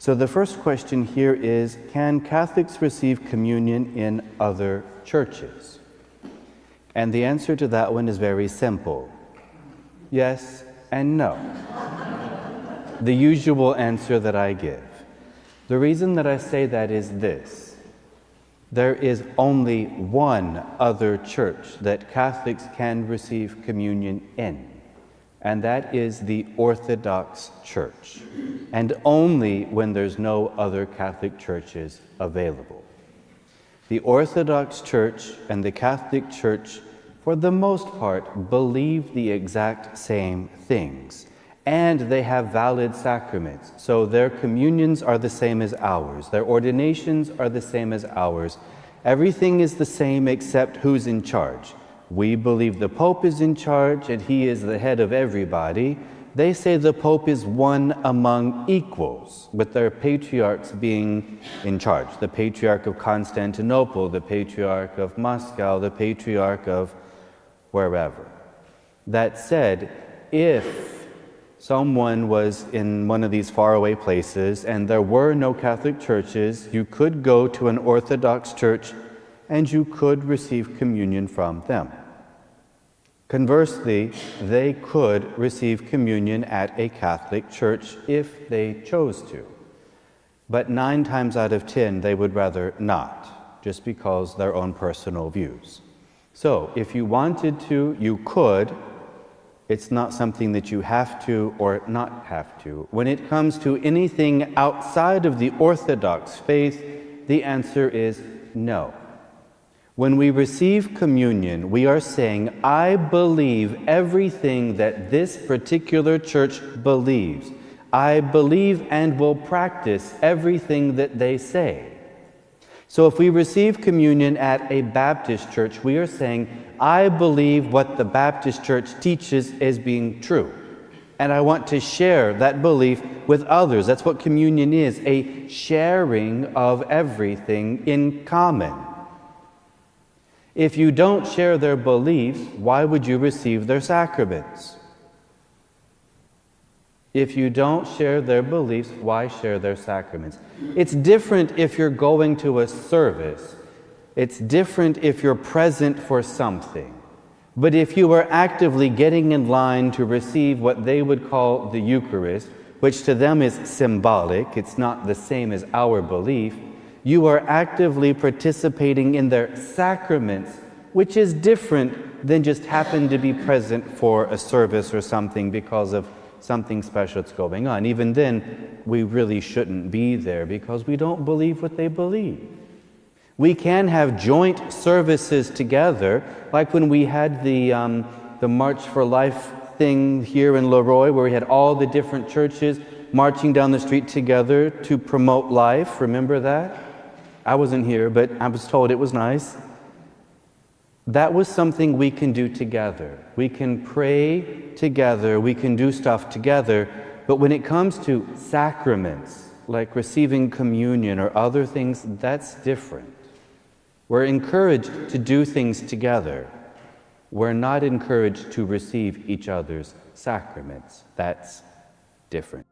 So the first question here is, can Catholics receive communion in other churches? And the answer to that one is very simple. Yes and no. The usual answer that I give. The reason that I say that is this. There is only one other church that Catholics can receive communion in, and that is the Orthodox Church, and only when there's no other Catholic churches available. The Orthodox Church and the Catholic Church, for the most part, believe the exact same things, and they have valid sacraments. So their communions are the same as ours. Their ordinations are the same as ours. Everything is the same except who's in charge. We believe the Pope is in charge and he is the head of everybody. They say the Pope is one among equals, with their patriarchs being in charge. The Patriarch of Constantinople, the Patriarch of Moscow, the Patriarch of wherever. That said, if someone was in one of these faraway places and there were no Catholic churches, you could go to an Orthodox church and you could receive communion from them. Conversely, they could receive communion at a Catholic church if they chose to. But 9 times out of 10, they would rather not, just because their own personal views. So, if you wanted to, you could. It's not something that you have to or not have to. When it comes to anything outside of the Orthodox faith, the answer is no. When we receive communion, we are saying, I believe everything that this particular church believes. I believe and will practice everything that they say. So if we receive communion at a Baptist church, we are saying, I believe what the Baptist church teaches as being true. And I want to share that belief with others. That's what communion is, a sharing of everything in common. If you don't share their beliefs, why would you receive their sacraments? If you don't share their beliefs, why share their sacraments? It's different if you're going to a service. It's different if you're present for something. But if you are actively getting in line to receive what they would call the Eucharist, which to them is symbolic, it's not the same as our belief, you are actively participating in their sacraments, which is different than just happen to be present for a service or something because of something special that's going on. Even then, we really shouldn't be there because we don't believe what they believe. We can have joint services together, like when we had the March for Life thing here in Leroy, where we had all the different churches marching down the street together to promote life. Remember that? I wasn't here, but I was told it was nice. That was something we can do together. We can pray together, we can do stuff together, but when it comes to sacraments, like receiving communion or other things, that's different. We're encouraged to do things together. We're not encouraged to receive each other's sacraments. That's different.